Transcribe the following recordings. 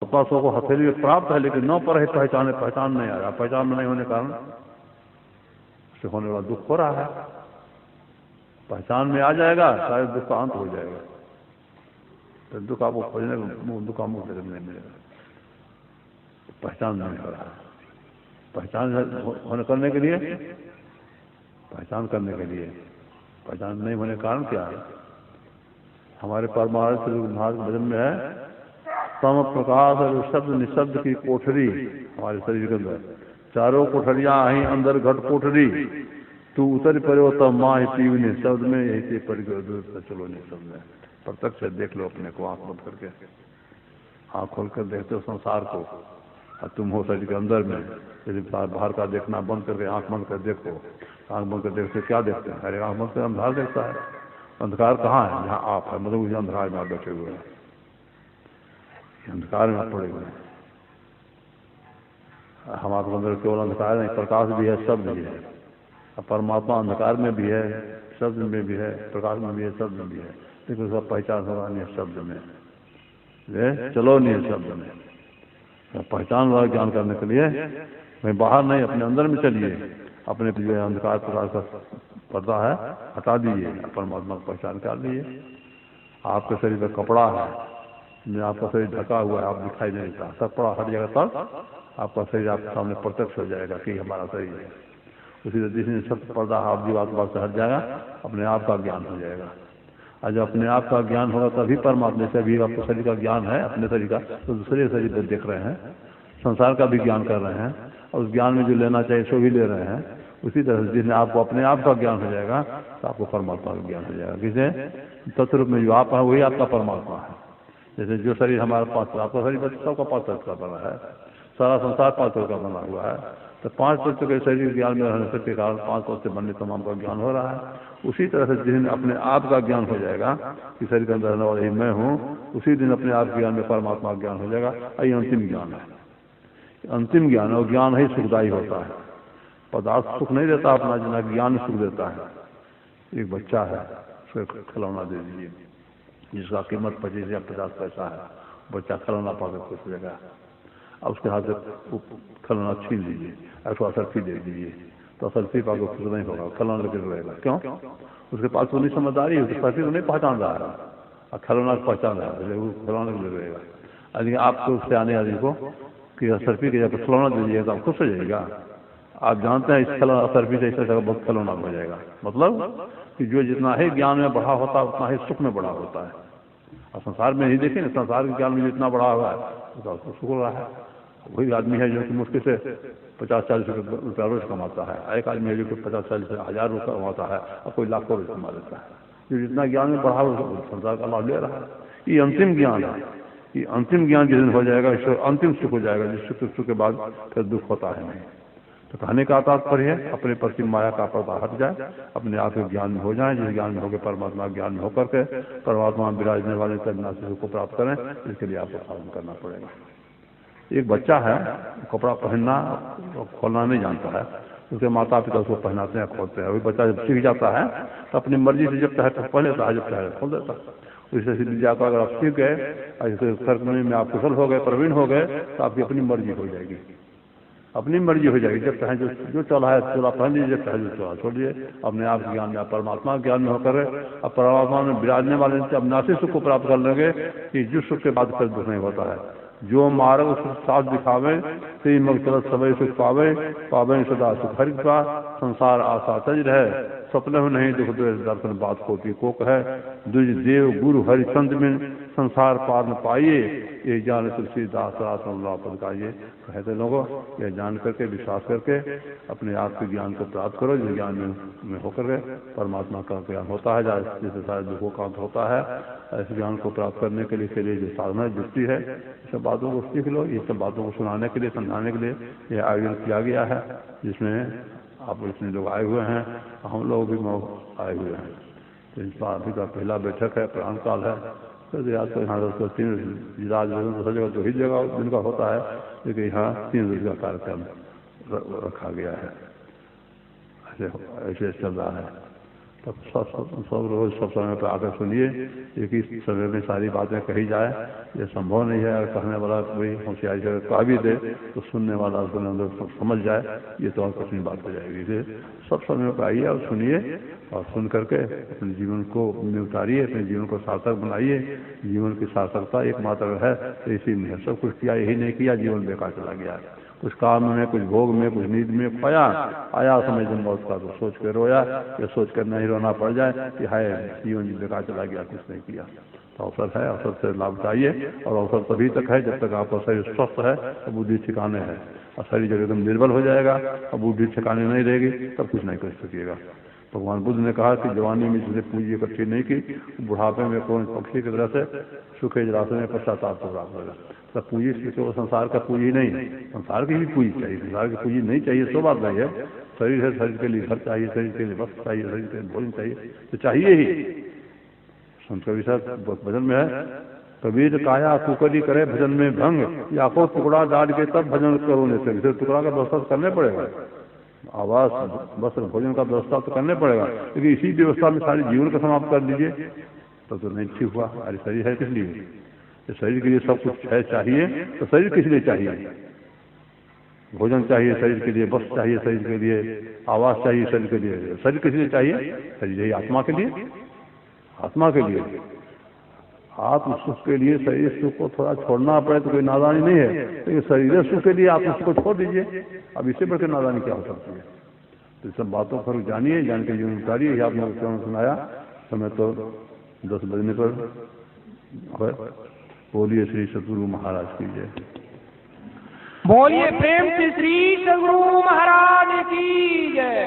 कपासों को हथेली में प्राप्त है, लेकिन न पर है पहचान नहीं आ रहा। पहचान में नहीं होने के कारण उससे होने वाला दुख हो रहा है। पहचान में आ जाएगा शायद दुख का अंत हो जाएगा, तो दुख आपको खोजने दुख आपको नहीं मिलेगा। पहचान नहीं हो रहा है। पहचान होने करने के लिए पहचान नहीं होने के कारण क्या है? हमारे परमार्थ महाराज भजन में है, सम प्रकाश और शब्द निशब्द की कोठरी हमारे शरीर के अंदर, चारों कोठरियां आई अंदर घट कोठरी, तू उतर पड़ो तब माँ पीवने शब्द में, यही से परिग्रह दूर चलो नहीं शब्द में। प्रत्यक्ष देख लो अपने को, आंख बंद करके, आंख खोलकर देखते हो संसार को, और तुम हो शरीर के अंदर में। यदि बाहर का देखना बंद करके आंख बंद कर देखो, आंख बंद कर देखते क्या देखते हैं? अरे आंख बंद कर अंधार देखता है। अंधकार कहाँ है? जहाँ आप है, मतलब अंधकार में आप बैठे हुए हैं, अंधकार में आप पड़े हुए हैं। हमारे अंदर केवल अंधकार नहीं, प्रकाश भी है, शब्द भी है। परमात्मा अंधकार में भी है, शब्द में भी है, प्रकाश में भी है, शब्द में भी है, लेकिन उसका पहचान होगा नहीं शब्द में, चलो नहीं है शब्द में। पहचान वाला ज्ञान करने के लिए भाई बाहर नहीं, अपने अंदर में चलिए, अपने जो अंधकार प्रकाश का पर्दा है हटा दीजिए, परमात्मा को पहचान कर लीजिए। आपके शरीर में कपड़ा है, आपका शरीर ढका हुआ है, आप दिखाई नहीं देता, सब कपड़ा हट जाएगा तब आपका शरीर आपके सामने प्रत्यक्ष हो जाएगा कि हमारा शरीर है। उसी तरह जिसने सब पर्दा आप जीवात्मा से हट जाएगा, अपने आप का ज्ञान हो जाएगा। और जब अपने आप का ज्ञान होगा तभी परमात्मा से भी आपको शरीर का ज्ञान है, अपने शरीर का, तो दूसरे शरीर पर देख रहे हैं, संसार का भी ज्ञान कर रहे हैं, और उस ज्ञान में जो लेना चाहिए सो भी ले रहे हैं। उसी तरह से जिसने आपको अपने आप का ज्ञान हो जाएगा तो आपको परमात्मा का ज्ञान हो जाएगा। किसे? तत्वरूप में जो आप है वही आपका परमात्मा है। जैसे जो शरीर हमारे पास, आपका शरीर सबका 5 तत्व का बना है, सारा संसार 5 तत्व का बना हुआ है, तो 5 तत्व के शरीर ज्ञान में रहने के कारण 5 तत्व से बनने तमाम का ज्ञान हो रहा है। उसी तरह से जिस दिन अपने आप का ज्ञान हो जाएगा कि शरीर के अंदर रहने वाला ही मैं हूँ, उसी दिन अपने आप ज्ञान में परमात्मा का ज्ञान हो जाएगा। यही अंतिम ज्ञान है, अंतिम ज्ञान। और ज्ञान ही सुखदायी होता है, पदार्थ सुख नहीं देता अपना, जितना ज्ञान सुख देता है। एक बच्चा है, उसको खिलौना दे दीजिए जिसका कीमत 25 या 50 पैसा है, बच्चा खिलौना पाकर खुश हो जाएगा। अब उसके हाथ से खिलौना छीन लीजिए, उसको असरफी दे दीजिए, तो असरफी पाकर खुश नहीं होगा, खिलौना लेकर रहेगा। क्यों? उसके पास उतनी समझदारी है, असरफी को नहीं पहचान रहा है, और खिलौना को पहचान रहा है, वो खिलौना के लिए रहेगा। लेकिन आपको उससे आने आदमी को कि असरफी के जब खिलौना दे दीजिएगा तो आप खुश हो जाएगा। आप जानते हैं इस खिलौना असरफी से इससे बहुत खिलौना हो जाएगा। मतलब कि जो जितना ही ज्ञान में बढ़ा होता है उतना ही सुख में बढ़ा होता है। और संसार में ही देखिए ना, संसार के ज्ञान में जितना बढ़ा हुआ है उतना सुख हो रहा है। वही आदमी है जो कि मुश्किल से 50-40 रुपया रोज कमाता है, एक आदमी है जो कि 50-40 हज़ार रुपये कमाता है, और कोई लाखों रुपये कमा लेता है। जो जितना ज्ञान में बढ़ा हुआ संसार का लाभ ले रहा है। ये अंतिम ज्ञान है। ये अंतिम ज्ञान जिस दिन हो जाएगा अंतिम सुख हो जाएगा, जिस सुख के बाद फिर दुख होता है नहीं। तो कहने का तात्पर्य है अपने प्रति माया का पर्दा हट जाए, अपने आप के ज्ञान में हो जाए, जिस ज्ञान में होकर परमात्मा ज्ञान में होकर के परमात्मा विराजने वाले तत्व को प्राप्त करें, इसके लिए आपको साधन करना पड़ेगा। एक बच्चा है, कपड़ा पहनना और खोलना नहीं जानता है, उसके माता पिता उसको पहनाते हैं, खोलते हैं। वही बच्चा जब सीख जाता है तो अपनी मर्जी से जब चाहे तो पहन लेता है, जब चाहे खोल देता है। इससे सीख जाकर अगर आप सीख गए, ऐसे सर्कल में आप कुशल हो गए, प्रवीण हो गए, तो आपकी अपनी मर्जी हो जाएगी, अपनी मर्जी हो जाएगी। जब चाहे जो चला है चोला पहन लीजिए, जब चाहे जो चोला छोड़िए। अपने आप ज्ञान में, परमात्मा ज्ञान में होकर अब परमात्मा में विराजने वाले से अविनाशी सुख को प्राप्त कर लेंगे कि जिस सुख के बाद फिर दुख नहीं होता है। जो मार्ग उस साथ दिखावे ते मग चलत सबै सुख पावे, पावे सदा सुख हरि का संसार आशा तज रहे, सपने में नहीं दुख द्वेष दर्शन बात होती को कहे, दुज देव गुरु हरिचंद में संसार पार न पाइए, ये जान तुलसीदास पद का ये कहते लोगों। ये जान करके विश्वास करके अपने आप के ज्ञान को प्राप्त करो, जो ज्ञान में होकर के परमात्मा का ज्ञान होता है, जैसे सारे दुखों का अंत होता है। ऐसे ज्ञान को प्राप्त करने के लिए जो साधना जुटती है, सब बातों को सीख लो। ये सब बातों को सुनाने के लिए, समझाने के लिए ये आयोजन किया गया है, जिसमें आप इसमें लोग आए हुए हैं, हम लोग भी आए हुए हैं। तो इस बार अभी का पहला बैठक है, प्राण काल है। तो आज तो यहाँ 3 जिला जगह 2 ही जगह जिनका होता है, लेकिन यहाँ 3 दिन का कार्यक्रम रखा गया है। ऐसे चल रहा है। तब सब रोज सब समय पर आकर सुनिए। एक ही समय में सारी बातें कही जाए ये संभव नहीं है। अगर कहने वाला कोई होशियारी से कहा भी दे तो सुनने वाला उसके अंदर समझ जाए, ये तो और कठिन बात हो जाएगी। इसे सब समय पर आइए और सुनिए और सुन करके अपने जीवन को में उतारिए, अपने जीवन को सार्थक बनाइए। जीवन की सार्थकता एकमात्र है तो इसी में है। सब कुछ किया, यही नहीं किया जीवन बेकार चला गया। कुछ काम में, कुछ भोग में, कुछ नींद में खोया, आया समय जब मौत का तो सोच कर रोया, या सोच कर नहीं रोना पड़ जाए कि हाय जीवन बेकार चला गया, कुछ नहीं किया। तो अवसर है, अवसर से लाभ उठाइए। और अवसर तभी तक है जब तक आपका शरीर स्वस्थ है और बुद्धि ठिकाने है। और शरीर जब एकदम निर्बल हो जाएगा और बुद्धि ठिकाने नहीं रहेगी तब कुछ नहीं कर सकिएगा। भगवान बुद्ध ने कहा कि जवानी में जिसने पूंजी इकट्ठी नहीं की, बुढ़ापे में कौन पक्षी की तरह से सूखे जलाशय में पश्चाताप को प्राप्त होगा। तो पूंजी केवल संसार का पूंजी नहीं, संसार की भी पूंजी चाहिए। संसार की पूंजी नहीं चाहिए सो बात नहीं है। शरीर है, शरीर के लिए घर चाहिए, शरीर के लिए वस्त्र चाहिए, शरीर के लिए भोजन चाहिए, तो चाहिए ही। संत कवि साहब भजन में है, कबीर काया कुकरी करे भजन में भंग, या को टुकड़ा डाल के तब भजन करो। नहीं से टुकड़ा का व्यवस्था करने पड़ेगा, आवास वस्त्र भोजन का व्यवस्था तो करने पड़ेगा। लेकिन इसी व्यवस्था में सारे जीवन को समाप्त कर दीजिए तो नहीं ठीक हुआ। अरे शरीर है किस लिए? शरीर के लिए सब कुछ है चाहिए, तो शरीर किस लिए चाहिए? भोजन चाहिए शरीर के लिए, वस्त्र चाहिए शरीर के लिए, आवास चाहिए शरीर के लिए। शरीर किस लिए चाहिए? शरीर यही आत्मा के लिए, आत्मा के लिए। आत्म सुख के लिए शरीर सुख को थोड़ा छोड़ना पड़े तो कोई नादानी नहीं है, लेकिन शरीर सुख के लिए आत्म सुख को छोड़ दीजिए। अब इससे बढ़कर नादानी क्या हो सकती है? तो सब बातों पर जानिए, जान के जीवन उतारिए। आपने क्यों सुनाया? समय तो 10 बजने पर। बोलिए श्री सतगुरु महाराज की जय। बोलिए प्रेम से श्री सतगुरु महाराज की जय।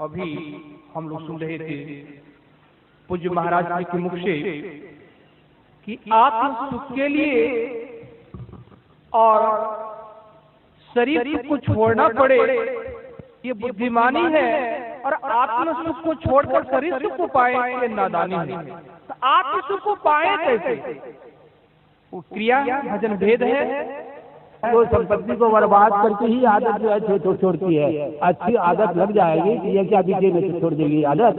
अभी हम लोग सुन रहे थे पूज्य महाराज जी के मुख से कि आत्म सुख के लिए और शरीर को छोड़ना पड़े ये बुद्धिमानी है, और आत्म सुख को छोड़कर शरीर सुख को पाए ये नादानी है। तो आत्म सुख को पाए कैसे? क्रिया भजन भेद है। वो संपत्ति को बर्बाद करके ही आदत जो है छोड़ती है। अच्छी आदत लग जाएगी, ये क्या बीजे में छोड़ देगी आदत?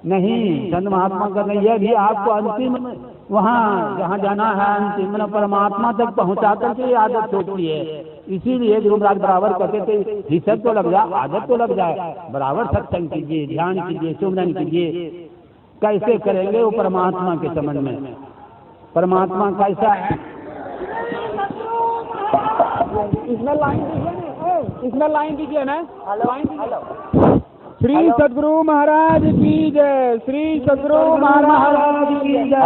नहीं, संत महात्मा का नहीं, यह भी आपको अंतिम वहाँ जहाँ जाना है अंतिम परमात्मा तक पहुँचा करके आदत छोड़ती है। इसीलिए गुरुराज बराबर कहते थे हिस्सा तो लग जाए, आदत तो लग जाए, बराबर सत्संग कीजिए, ध्यान कीजिए, सुमरन कीजिए। कैसे करेंगे? वो परमात्मा के संबंध में। परमात्मा कैसा है? इसमें लाइन दीजिए ना, श्री सतगुरु महाराज की जय, श्री सतगुरु महाराज की जय,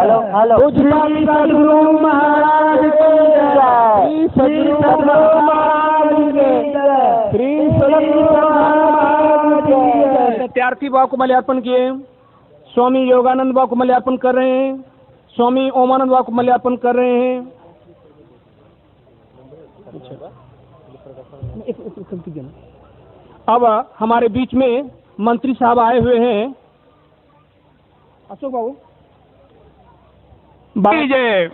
श्री सतगुरु महाराज की जय, श्री सतगुरु महाराज की जय, श्री सतगुरु महाराज की जय। त्यार्थी भाव को मल्यार्पण किए, स्वामी योगानंद भाव को मल्यार्पण कर रहे हैं, स्वामी ओमानंद भाव को मल्यार्पण कर रहे हैं। अब हमारे बीच में मंत्री साहब आए हुए हैं, अशोक बाबू जय।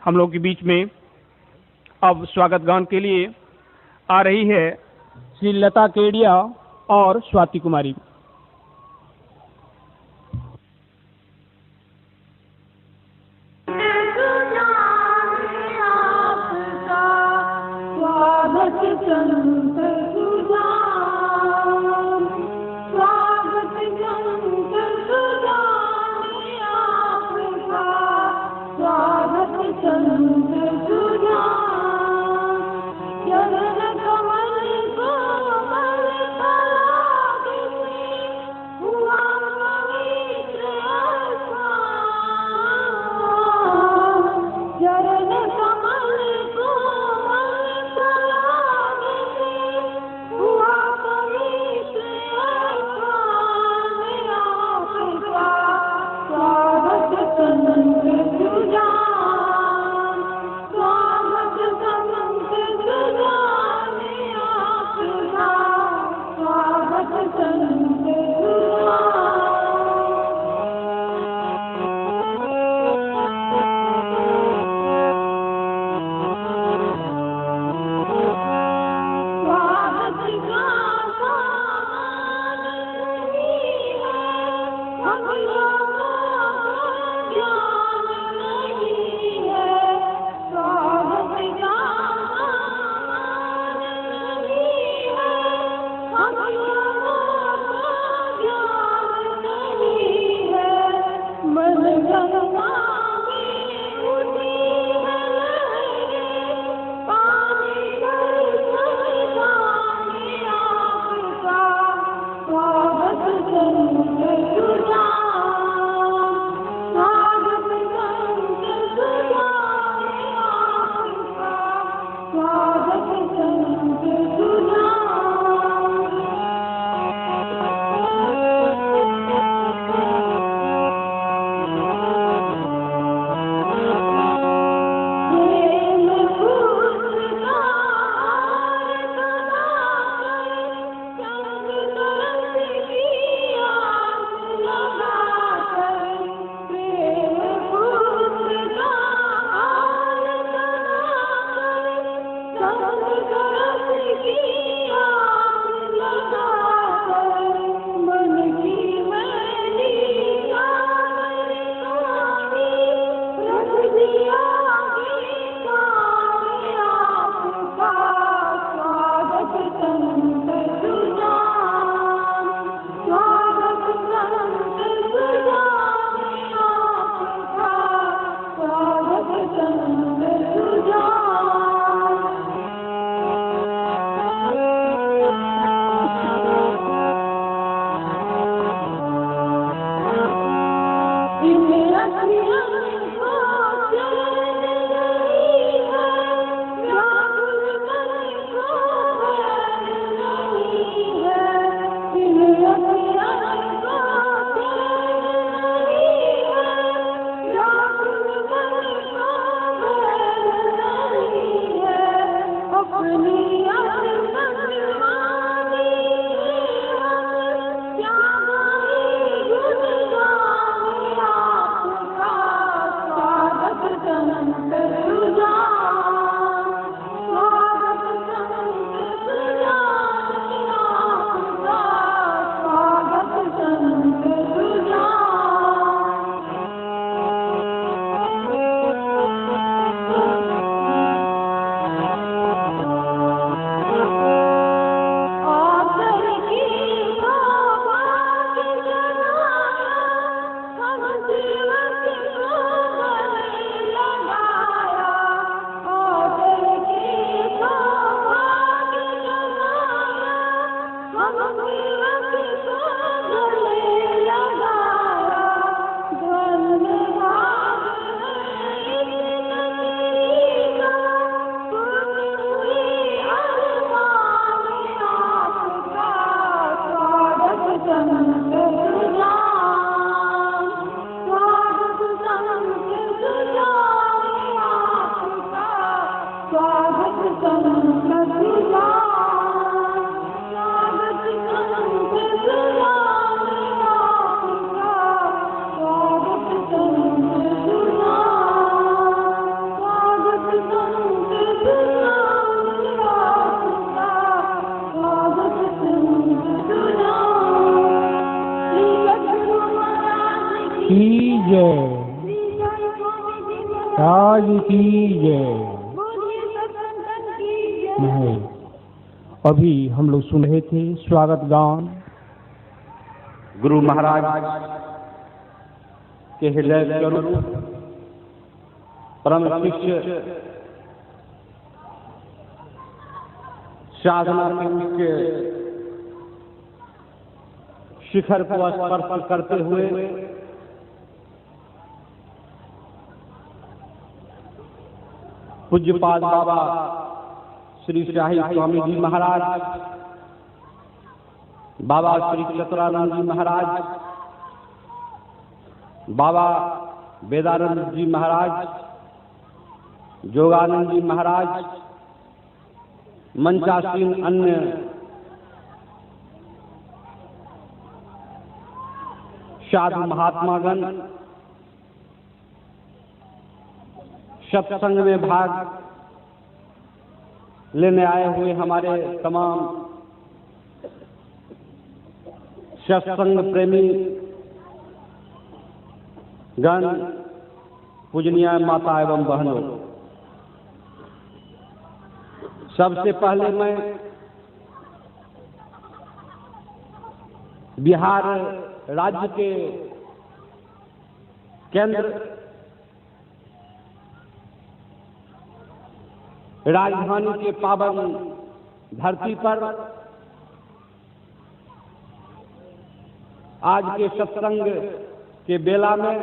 हम लोग के बीच में अब स्वागत गान के लिए आ रही है श्री लता केडिया और स्वाति कुमारी। महाराज की जय। नहीं, अभी हम लोग सुन रहे थे स्वागत गान गुरु महाराज के हृदय स्वरूप परम शिष्य साधना के उच्च शिखर को स्पर्श करते हुए पूज्यपाद बाबा श्री शाही स्वामी जी महाराज, बाबा श्री चतुरानंद जी महाराज, बाबा वेदानंद जी महाराज, जोगानंद जी महाराज, मंचासीन अन्य साधु महात्मागण, सत्संग में भाग लेने आए हुए हमारे तमाम सत्संग प्रेमी गण, पूजनीय माता एवं बहनों, सबसे पहले मैं बिहार राज्य के केंद्र राजधानी के पावन धरती पर आज के सत्संग के बेला में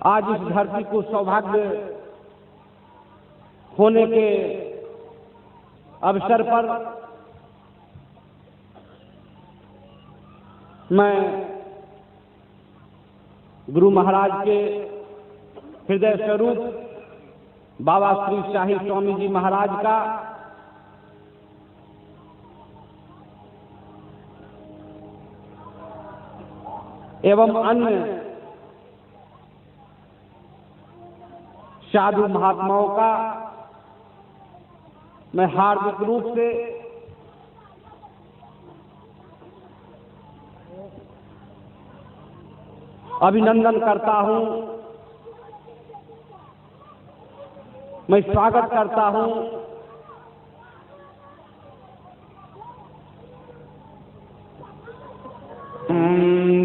आज इस धरती को सौभाग्य होने के अवसर पर मैं गुरु महाराज के हृदय स्वरूप बाबा श्री शाही स्वामी जी महाराज का एवं अन्य साधु महात्माओं का मैं हार्दिक रूप से अभिनंदन करता हूं, मैं स्वागत करता हूं।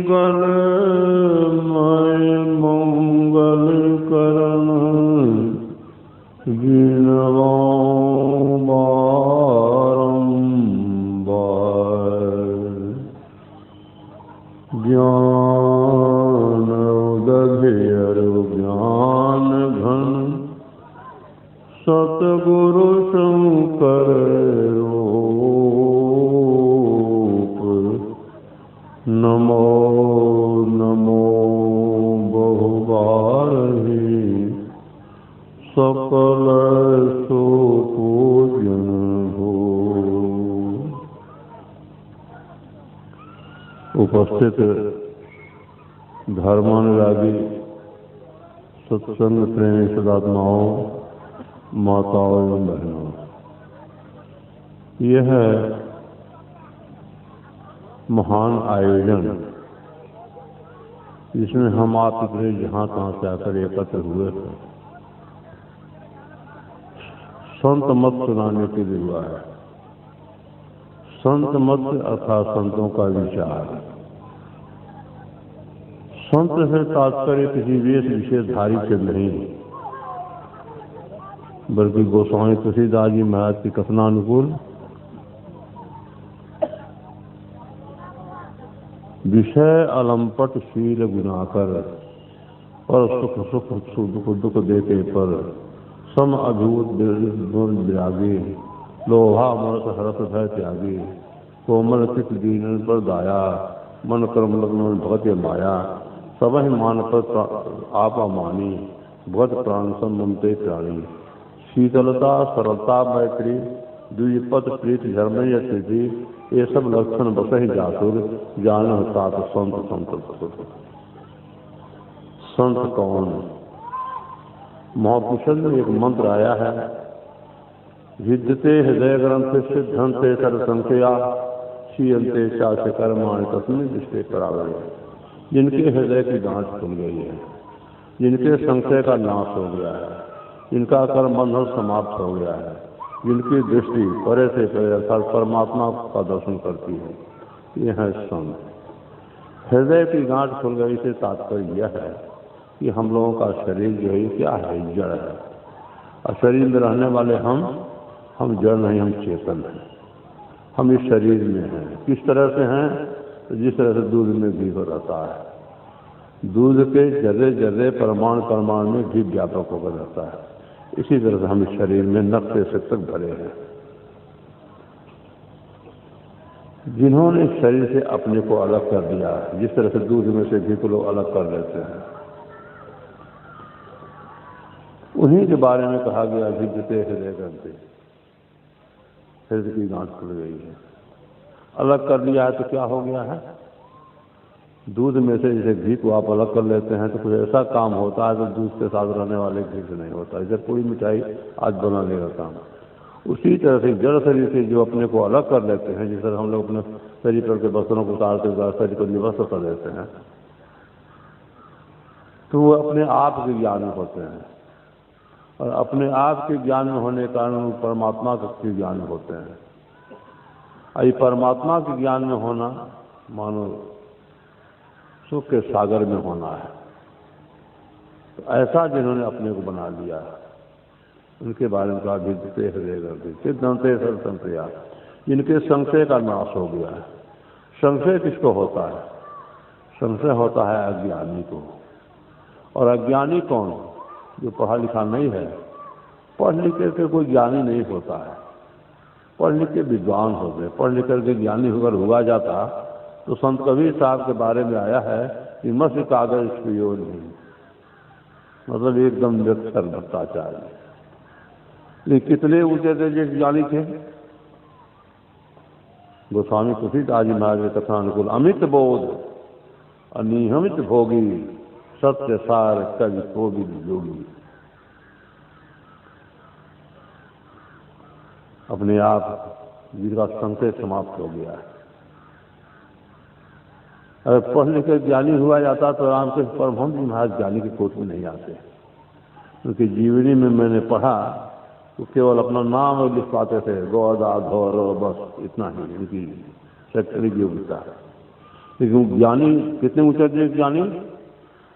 मंगलमय मंगल करण बारंबार ज्ञान ज्ञान घन सतगुरु शंकर रूप नमो नमो बहुबारही सकल सुपूजन हो। उपस्थित धर्मानुरागी सत्संग प्रेमी सदात्माओं, माताओं एवं बहनों, यह महान आयोजन जिसमें हम आप इतने जहां तहां से आकर एकत्र हुए थे, संत मत सुनाने के लिए हुआ है। संत मत अर्थात संतों का विचार। संत से तात्पर्य किसी वेश विशेषधारी से नहीं, बल्कि गोस्वामी तुलसीदास जी महाराज के कथनानुकूल विषय अलंपट शील गुनाकर और सुख सुख दुख दुख देते पर सम अभूत विरागे लोहा मरत हरत भय त्यागे कोमल चित दीनन पर दाया मन कर्म लग्न भगत माया सब ही मान पर आपा मानी भगत प्राण सम ममते प्राणी शीतलता सरलता मैत्री द्विपद प्रीत धर्म यथि ये सब लक्षण बस ही जातुर जान तात संत संत। संत कौन? महापुरुषों में एक मंत्र आया है, विद्यते हृदय ग्रंथ सिद्धंते सर्व संख्या शीयंते चाच कर्माणि तस्मिन् दृष्टे परावरे। जिनके हृदय की गांठ खुल गई है, जिनके संशय का नाश हो गया है, जिनका कर्म बंधन समाप्त हो गया है, जिनकी दृष्टि परे से परे अर्थात परमात्मा का दर्शन करती है, ये है संत। हृदय की गांठ खुल गई से तात्पर्य यह है कि हम लोगों का शरीर जो है क्या है, जड़ है, और शरीर में रहने वाले हम जड़ नहीं, हम चेतन हैं। हम इस शरीर में हैं। किस तरह से हैं? तो जिस तरह से दूध में घी हो रहता है, दूध के जर्रे जर्रे परमाणु परमाणु में घी व्यापक होकर रहता है, इसी तरह से हम इस शरीर में नख से सिर तक भरे हैं। जिन्होंने शरीर से अपने को अलग कर दिया, जिस तरह से दूध में से घी को लोग अलग कर लेते हैं, उन्हीं के बारे में कहा गया विद्यते हृदय ग्रंथि, हृदय की गांठ खुल गई है। अलग कर लिया है तो क्या हो गया है? दूध में से जैसे घी को आप अलग कर लेते हैं तो कुछ ऐसा काम होता है तो दूध के साथ रहने वाले घी से नहीं होता। जैसे पूरी मिठाई आज बनाने का काम, उसी तरह से जड़ शरीर से जो अपने को अलग कर लेते हैं, जिस तरह हम लोग अपने शरीर पर के वस्त्रों को उतारते हुए शरीर को निवस्त कर देते हैं, तो वो अपने आप के ज्ञान में होते हैं, और अपने आप के ज्ञान में होने के कारण परमात्मा के ज्ञान में होते हैं। और ये परमात्मा के ज्ञान में होना मानो सुख के सागर में होना है। तो ऐसा जिन्होंने अपने को बना लिया, उनके बारे में कहा विद्यते हृदय ग्रंथि सिद्धंते सर्वतंत्रया, जिनके संशय का नाश हो गया है। संशय किसको होता है? संशय होता है अज्ञानी को। और अज्ञानी कौन? जो पढ़ा लिखा नहीं है। पढ़ लिख के कोई ज्ञानी नहीं होता है, पढ़ लिख के विद्वान होते। पढ़ लिख करके ज्ञानी होकर हुआ जाता तो संत कबीर साहब के बारे में आया है कि मस्त कागज पियो नहीं, मतलब एकदम निरक्षर भ्रष्टाचारी। लेकिन कितने ऊंचे दर्जे के ज्ञानी थे? गोस्वामी तुलसीदास जी महाराज के कथानुकूल अमित बोध अनियमित भोगी सत्य सार कवि कोविद योगी। अपने आप जिसका संशय समाप्त हो गया है। अगर पढ़ लिख कर ज्ञानी हुआ जाता तो रामकृष्ण परमहंस जी महाराज ज्ञानी की कोट में नहीं आते, क्योंकि जीवनी में मैंने पढ़ा तो केवल अपना नाम लिख पाते थे, गौदा धौर, बस इतना ही उनकी शैक्षणिक योग्यता। लेकिन ज्ञानी कितने ऊंचे ज्ञानी?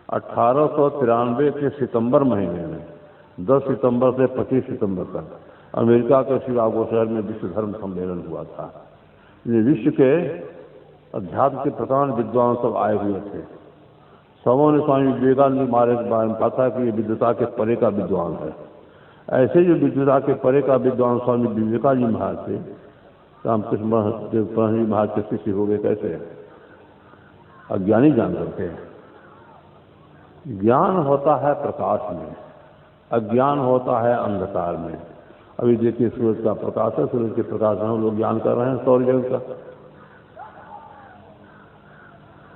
1893 के सितंबर महीने में 10 सितंबर से 25 सितंबर तक अमेरिका के शिकागो शहर में विश्व धर्म सम्मेलन हुआ था। ये विश्व के अध्यात्म के प्रधान विद्वान सब आए हुए थे। सबों ने स्वामी विवेकानंद महाराज के बारे में कहा था कि ये विद्वता के परे का विद्वान है। ऐसे जो विद्वता के परे का विद्वान स्वामी विवेकानंद जी महाराज थे, रामकृष्ण जी महाराज के शिष्य हो गए कैसे? अज्ञानी जान करके। ज्ञान होता है प्रकाश में, अज्ञान होता है अंधकार में। अभी देखिए सूरज का प्रकाश है, सूरज के प्रकाश में हम लोग ज्ञान कर रहे हैं सौर जगत का।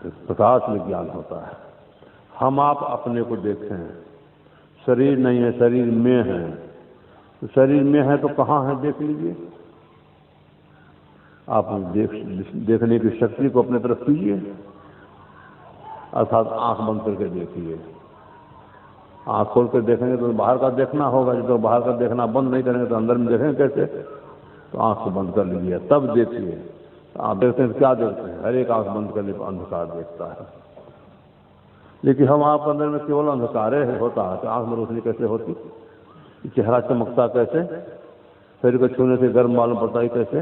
इस प्रकाश में ज्ञान होता है। हम आप अपने को देखते हैं, शरीर नहीं है, शरीर में है। तो शरीर में है तो कहाँ है देख लीजिए। आप देखने की शक्ति को अपने तरफ कीजिए, अर्थात आंख बंद करके देखिए। आंख खोल कर देखेंगे तो बाहर का देखना होगा, जब तो बाहर का देखना बंद नहीं करेंगे तो अंदर में देखेंगे कैसे? तो आंख को बंद कर लीजिए, तब देखिए। तो आप देखते हैं क्या देखते हैं? हर एक आंख बंद करने पर अंधकार देखता है। लेकिन हम आप अंदर में केवल अंधकार होता है, तो आंख में रोशनी कैसे होती? चेहरा चमकता कैसे? शरीर को छूने से गर्म मालूम पड़ता है कैसे?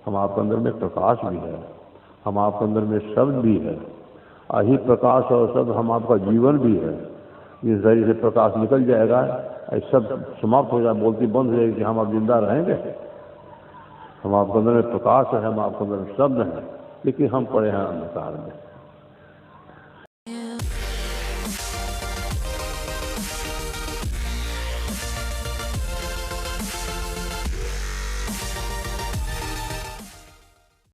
हम आपके अंदर में प्रकाश भी है, हम आपके अंदर में शब्द भी है। यही प्रकाश और शब्द हम आपका जीवन भी है। इस शरीर से प्रकाश निकल जाएगा, सब समाप्त हो जाए, बोलती बंद हो जाएगी कि हम आप जिंदा रहेंगे। हम आपके अंदर में प्रकाश है, हम आपके अंदर में शब्द हैं, लेकिन हम पड़े हैं अंधकार में।